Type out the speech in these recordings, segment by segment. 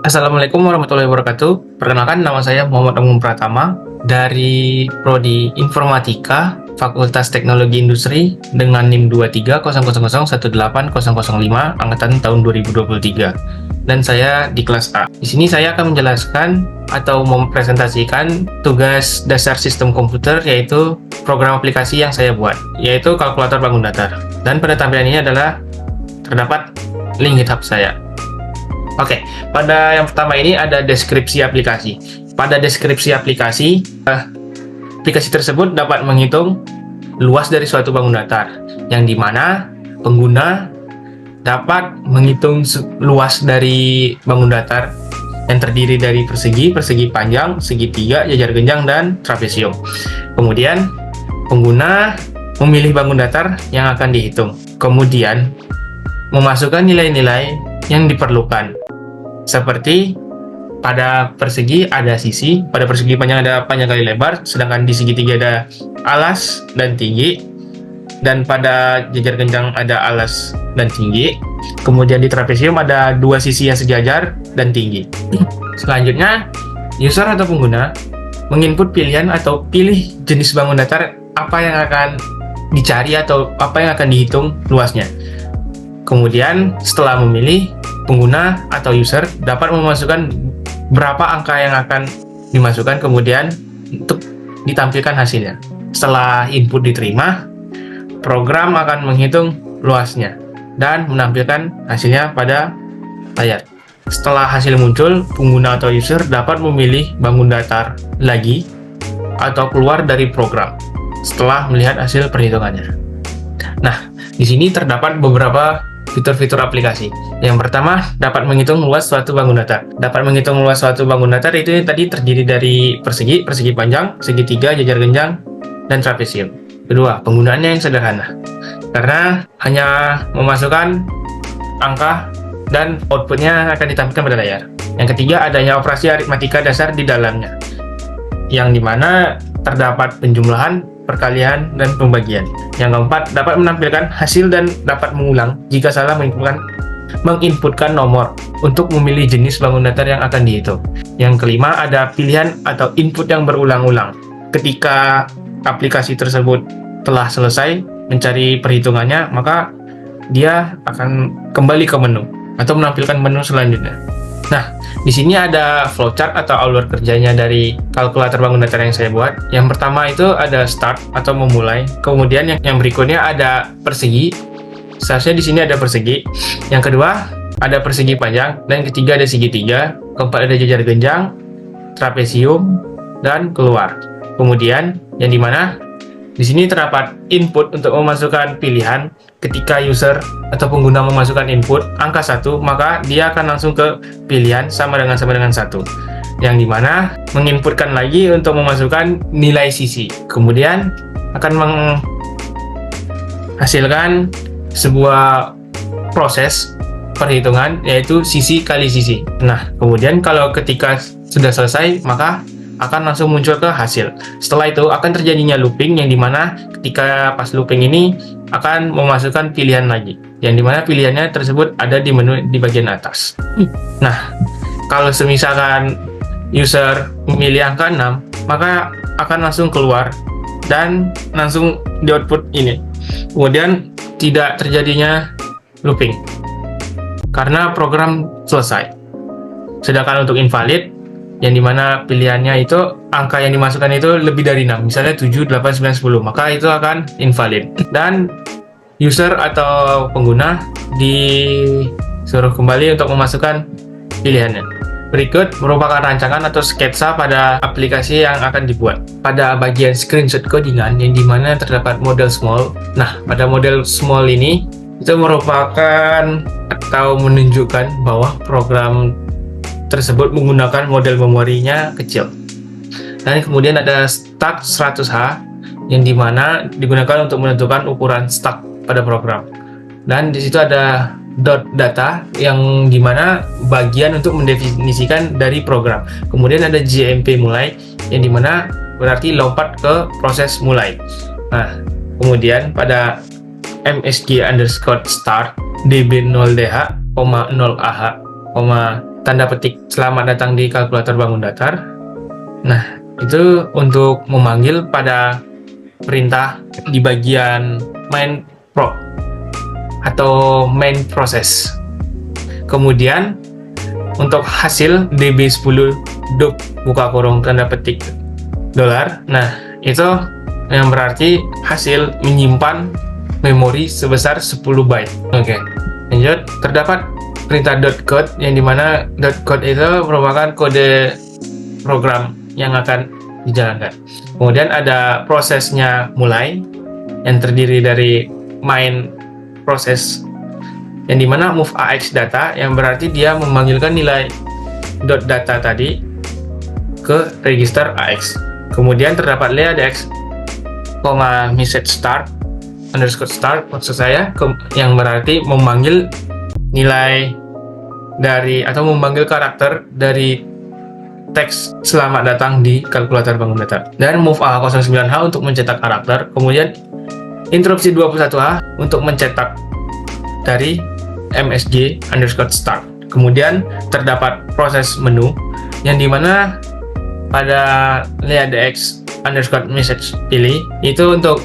Assalamualaikum warahmatullahi wabarakatuh. Perkenalkan, nama saya Muhammad Agung Pratama dari Prodi Informatika Fakultas Teknologi Industri dengan NIM 2300018005 angkatan tahun 2023. Dan saya di kelas A. Di sini saya akan menjelaskan atau mempresentasikan tugas dasar sistem komputer, yaitu program aplikasi yang saya buat, yaitu kalkulator bangun datar. Dan pada tampilan ini adalah terdapat link GitHub saya. Oke, pada yang pertama ini ada deskripsi aplikasi. Pada deskripsi aplikasi, aplikasi tersebut dapat menghitung luas dari suatu bangun datar, yang dimana pengguna dapat menghitung luas dari bangun datar yang terdiri dari persegi, persegi panjang, segitiga, jajar genjang, dan trapesium. Kemudian, pengguna memilih bangun datar yang akan dihitung. Kemudian, memasukkan nilai-nilai yang diperlukan. Seperti pada persegi ada sisi, pada persegi panjang ada panjang kali lebar, sedangkan di segitiga ada alas dan tinggi, dan pada jajar genjang ada alas dan tinggi. Kemudian di trapesium ada dua sisi yang sejajar dan tinggi. Selanjutnya, user atau pengguna menginput pilihan atau pilih jenis bangun datar apa yang akan dicari atau apa yang akan dihitung luasnya. Kemudian setelah memilih, pengguna atau user dapat memasukkan berapa angka yang akan dimasukkan, kemudian untuk ditampilkan hasilnya. Setelah input diterima, program akan menghitung luasnya dan menampilkan hasilnya pada layar. Setelah hasil muncul, pengguna atau user dapat memilih bangun datar lagi atau keluar dari program setelah melihat hasil perhitungannya. Nah, di sini terdapat beberapa fitur-fitur aplikasi. Yang pertama, dapat menghitung luas suatu bangun datar. Dapat menghitung luas suatu bangun datar itu tadi terdiri dari persegi, persegi panjang, segitiga, jajar genjang, dan trapesium. Kedua, penggunaannya yang sederhana, karena hanya memasukkan angka dan outputnya akan ditampilkan pada layar. Yang ketiga, adanya operasi aritmatika dasar di dalamnya, yang dimana terdapat penjumlahan, perkalian, dan pembagian. Yang keempat, dapat menampilkan hasil dan dapat mengulang jika salah menginputkan nomor untuk memilih jenis bangun datar yang akan dihitung. Yang kelima, ada pilihan atau input yang berulang-ulang. Ketika aplikasi tersebut telah selesai mencari perhitungannya, maka dia akan kembali ke menu atau menampilkan menu selanjutnya. Nah, di sini ada flowchart atau alur kerjanya dari kalkulator bangun datar yang saya buat. Yang pertama itu ada start atau memulai. Kemudian yang berikutnya ada persegi. Seharusnya di sini ada persegi. Yang kedua ada persegi panjang, dan ketiga ada segitiga. Keempat ada jajar genjang, trapesium, dan keluar. Kemudian yang dimana di sini terdapat input untuk memasukkan pilihan. Ketika user atau pengguna memasukkan input angka 1, maka dia akan langsung ke pilihan sama dengan 1. Yang dimana menginputkan lagi untuk memasukkan nilai sisi. Kemudian akan menghasilkan sebuah proses perhitungan, yaitu sisi kali sisi. Nah, kemudian kalau ketika sudah selesai, maka akan langsung muncul ke hasil. Setelah itu akan terjadinya looping, yang dimana ketika pas looping ini akan memasukkan pilihan lagi, yang dimana pilihannya tersebut ada di menu di bagian atas. Nah, kalau semisalkan user memilih angka 6, maka akan langsung keluar dan langsung di output ini. Kemudian tidak terjadinya looping karena program selesai. Sedangkan untuk invalid, yang dimana pilihannya itu angka yang dimasukkan itu lebih dari 6, misalnya 7, 8, 9, 10, maka itu akan invalid. Dan user atau pengguna disuruh kembali untuk memasukkan pilihannya. Berikut merupakan rancangan atau sketsa pada aplikasi yang akan dibuat. Pada bagian screenshot codingan, yang dimana terdapat model small. Nah, pada model small ini itu merupakan atau menunjukkan bahwa program tersebut menggunakan model memorinya kecil. Dan kemudian ada stack 100H, yang dimana digunakan untuk menentukan ukuran stack pada program. Dan di situ ada dot data, yang dimana bagian untuk mendefinisikan dari program. Kemudian ada JMP mulai, yang dimana berarti lompat ke proses mulai. Nah, kemudian pada MSG_start db0dh, 0ah, tanda petik selamat datang di kalkulator bangun datar. Nah, itu untuk memanggil pada perintah di bagian main prop atau main proses. Kemudian untuk hasil db10 dot buka kurung tanda petik $. Nah, itu yang berarti hasil menyimpan memori sebesar 10 byte. Oke, lanjut. Terdapat perintah .code yang dimana .code itu merupakan kode program yang akan dijalankan. Kemudian ada prosesnya mulai yang terdiri dari main proses yang dimana move AX data yang berarti dia memanggilkan nilai .data tadi ke register AX. Kemudian terdapat leadx, message start maksud saya yang berarti memanggil nilai dari atau memanggil karakter dari teks selamat datang di kalkulator bangun datar. Dan move AH09H untuk mencetak karakter. Kemudian interupsi 21H untuk mencetak dari msg_start. Kemudian terdapat proses menu yang dimana pada leadx_message pilih itu untuk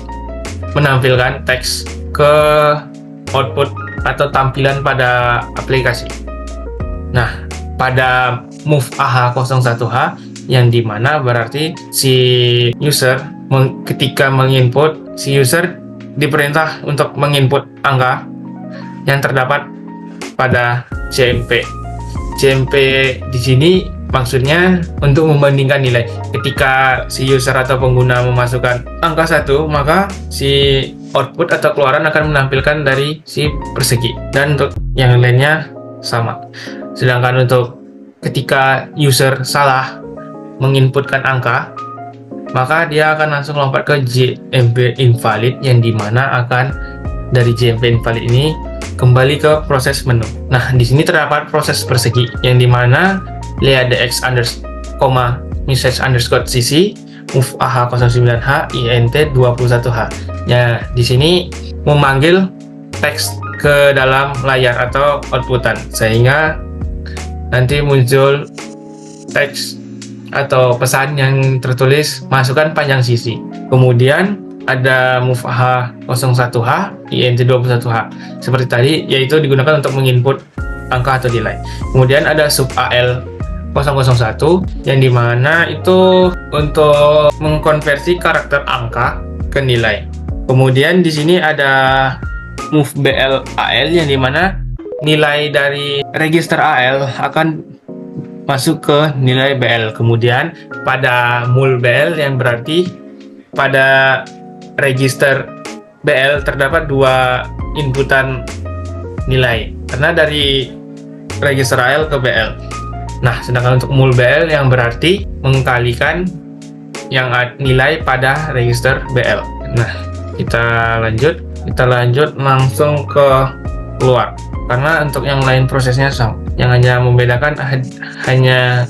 menampilkan teks ke output atau tampilan pada aplikasi. Nah, pada move AH01H yang dimana berarti si user ketika menginput, si user diperintah untuk menginput angka yang terdapat pada JMP. JMP di sini maksudnya untuk membandingkan nilai. Ketika si user atau pengguna memasukkan angka 1, maka si output atau keluaran akan menampilkan dari si persegi. Dan untuk yang lainnya sama. Sedangkan untuk ketika user salah menginputkan angka, maka dia akan langsung lompat ke JMP invalid yang dimana akan dari JMP invalid ini kembali ke proses menu. Nah, di sini terdapat proses persegi yang dimana leadx message_cc move AH09H int 21H. Ya, di sini memanggil teks ke dalam layar atau outputan sehingga nanti muncul teks atau pesan yang tertulis masukkan panjang sisi. Kemudian ada move AH01H int 21H seperti tadi, yaitu digunakan untuk menginput angka atau nilai. Kemudian ada sub AL 001 yang dimana itu untuk mengkonversi karakter angka ke nilai. Kemudian di sini ada move BL AL yang dimana nilai dari register AL akan masuk ke nilai BL. Kemudian pada mul BL yang berarti pada register BL terdapat dua inputan nilai karena dari register AL ke BL. Nah, sedangkan untuk mul BL yang berarti mengkalikan yang nilai pada register BL. Nah, kita lanjut langsung ke keluar karena untuk yang lain prosesnya sama. Yang hanya membedakan hanya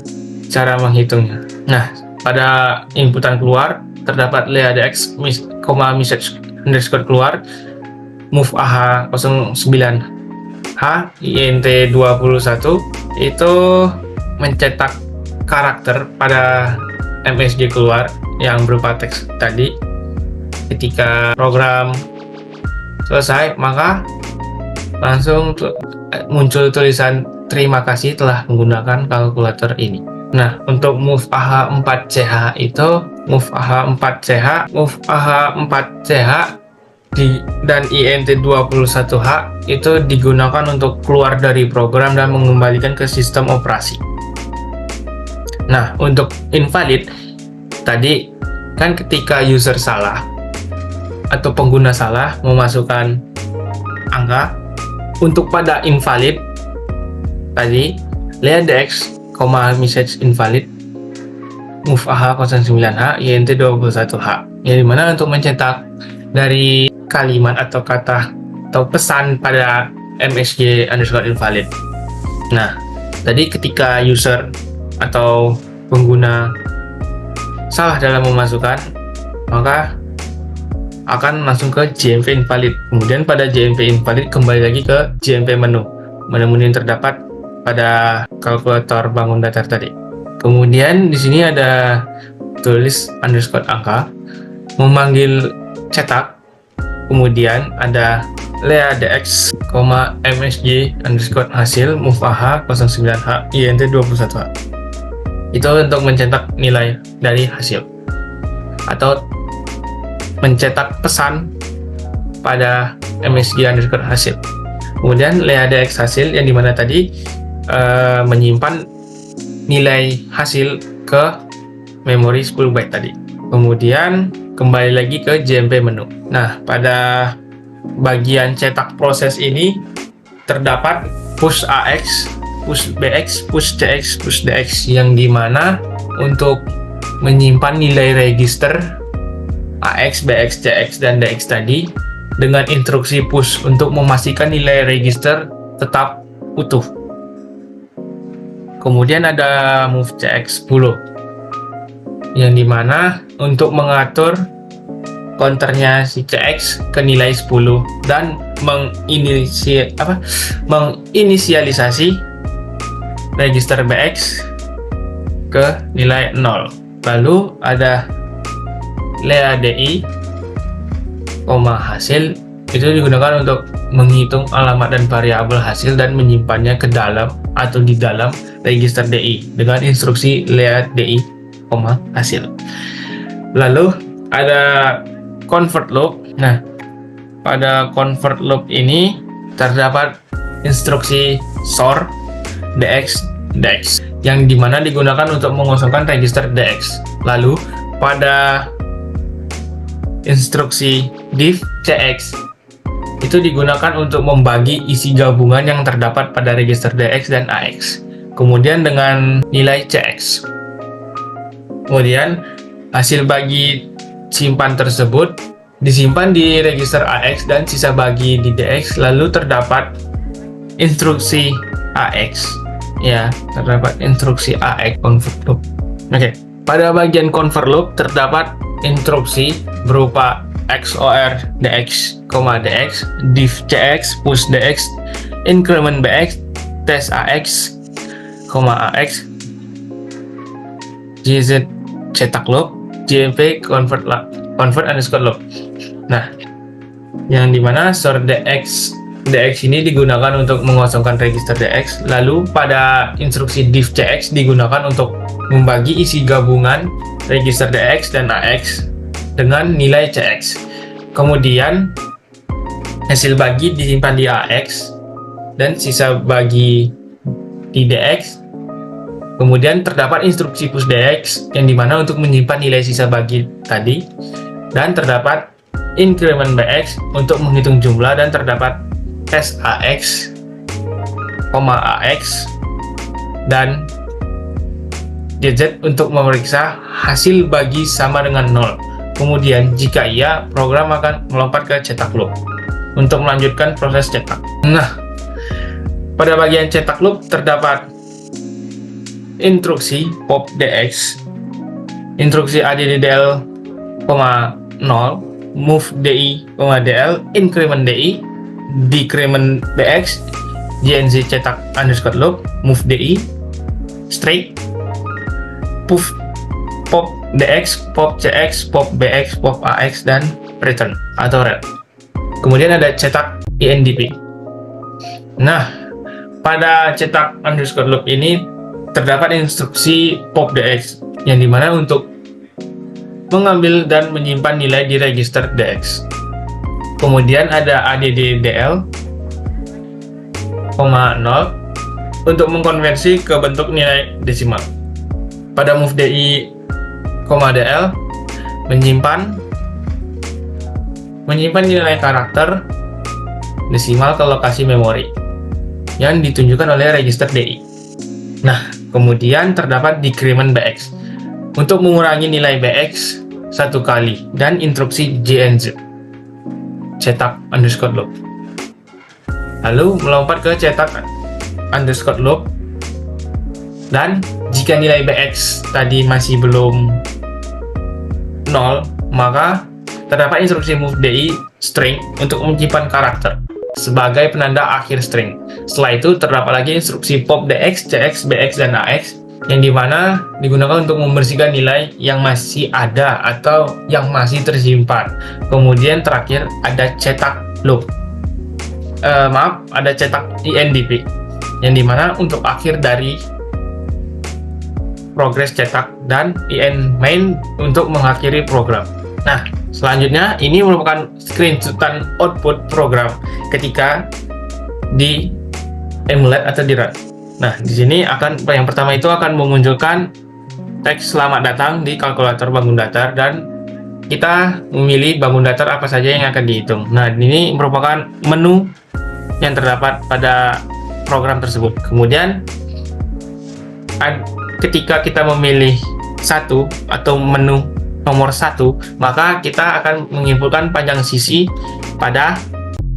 cara menghitungnya. Nah, pada inputan keluar terdapat leadx, message_keluar move AH09H int 21 itu mencetak karakter pada MSG keluar yang berupa teks tadi. Ketika program selesai, maka langsung muncul tulisan terima kasih telah menggunakan kalkulator ini. Nah, untuk move AH4CH itu move AH4CH dan INT21H itu digunakan untuk keluar dari program dan mengembalikan ke sistem operasi. Nah, untuk invalid tadi kan ketika user salah atau pengguna salah memasukkan angka, untuk pada invalid tadi leadx, message invalid move AH09H int 21H yang dimana untuk mencetak dari kalimat atau kata atau pesan pada msg_invalid. Nah, tadi ketika user atau pengguna salah dalam memasukkan, maka akan langsung ke JMP invalid. Kemudian pada JMP invalid kembali lagi ke JMP menu yang terdapat pada kalkulator bangun datar tadi. Kemudian di sini ada tulis underscore angka, memanggil cetak. Kemudian ada leadx, msj underscore hasil move ah 09h int 21h. Itu untuk mencetak nilai dari hasil atau mencetak pesan pada msj underscore hasil. Kemudian leadx hasil yang dimana tadi menyimpan nilai hasil ke memori 10 byte tadi. Kemudian kembali lagi ke JMP menu. Nah, pada bagian cetak proses ini terdapat push AX, push BX, push CX, push DX, yang dimana untuk menyimpan nilai register AX, BX, CX, dan DX tadi dengan instruksi push untuk memastikan nilai register tetap utuh. Kemudian ada move CX10 yang dimana untuk mengatur counternya si CX ke nilai 10 dan menginisialisasi register BX ke nilai 0. Lalu ada leadi, hasil itu digunakan untuk menghitung alamat dan variabel hasil dan menyimpannya ke dalam atau di dalam register DI dengan instruksi leadi, hasil. Lalu ada convert loop. Nah, pada convert loop ini terdapat instruksi sort DX yang dimana digunakan untuk mengosongkan register DX. Lalu pada instruksi div CX itu digunakan untuk membagi isi gabungan yang terdapat pada register DX dan AX. Kemudian dengan nilai CX. Kemudian hasil bagi simpan tersebut disimpan di register AX dan sisa bagi di DX. Lalu terdapat instruksi AX. Ya, terdapat instruksi AX convert loop. Oke, pada bagian convert loop terdapat instruksi berupa XOR DX, DX, div CX, push DX, increment BX, test AX, AX, JZ cetak loop, JMP convert underscore loop. Nah, yang dimana sort DX ini digunakan untuk mengosongkan register DX. Lalu pada instruksi div CX digunakan untuk membagi isi gabungan register DX dan AX dengan nilai CX. Kemudian hasil bagi disimpan di AX dan sisa bagi di DX. Kemudian terdapat instruksi push DX yang dimana untuk menyimpan nilai sisa bagi tadi, dan terdapat increment BX untuk menghitung jumlah, dan terdapat test AX, AX, dan JZ untuk memeriksa hasil bagi sama dengan 0. Kemudian jika iya, program akan melompat ke cetak loop untuk melanjutkan proses cetak. Nah, pada bagian cetak loop terdapat instruksi pop DX, instruksi addDL, 0, move DI, DL, increment DI, decrement BX, JNZ cetak underscore loop, move DI, straight, pop DX, pop CX, pop BX, pop AX, dan return atau ret. Kemudian ada cetak INDP. Nah, pada cetak underscore loop ini terdapat instruksi pop DX yang dimana untuk mengambil dan menyimpan nilai di register DX. Kemudian ada addDL, 0 untuk mengkonversi ke bentuk nilai desimal. Pada move DI, DL menyimpan nilai karakter desimal ke lokasi memori yang ditunjukkan oleh register DI. Nah, kemudian terdapat decrement BX untuk mengurangi nilai BX satu kali, dan instruksi JNZ cetak underscore loop. Lalu melompat ke cetak underscore loop, dan jika nilai BX tadi masih belum 0, maka terdapat instruksi move DI string untuk menyimpan karakter sebagai penanda akhir string. Setelah itu terdapat lagi instruksi pop dx, cx, bx, dan ax yang dimana digunakan untuk membersihkan nilai yang masih ada atau yang masih tersimpan. Kemudian terakhir ada cetak loop. Ada cetak INDP yang dimana untuk akhir dari progres cetak dan IN main untuk mengakhiri program. Nah, selanjutnya ini merupakan screenshotan output program ketika di emulate atau di run. Nah, di sini yang pertama itu akan memunculkan teks selamat datang di kalkulator bangun datar dan kita memilih bangun datar apa saja yang akan dihitung. Nah, ini merupakan menu yang terdapat pada program tersebut. Kemudian ketika kita memilih satu atau menu nomor 1, maka kita akan menginputkan panjang sisi pada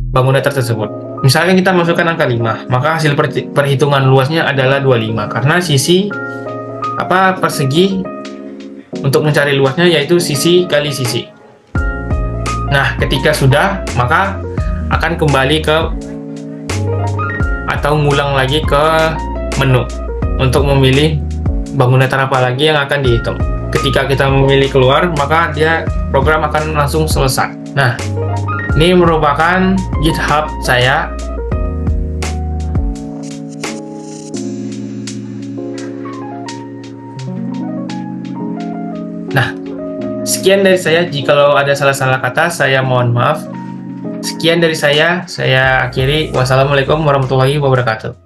bangun datar tersebut. Misalkan kita masukkan angka 5, maka hasil perhitungan luasnya adalah 25 karena sisi persegi untuk mencari luasnya yaitu sisi kali sisi. Nah, ketika sudah, maka akan kembali ke atau ngulang lagi ke menu untuk memilih bangun datar apa lagi yang akan dihitung. Ketika kita memilih keluar, maka program akan langsung selesai. Nah, ini merupakan GitHub saya. Nah, sekian dari saya. Jikalau ada salah-salah kata, saya mohon maaf. Sekian dari saya akhiri. Wassalamualaikum warahmatullahi wabarakatuh.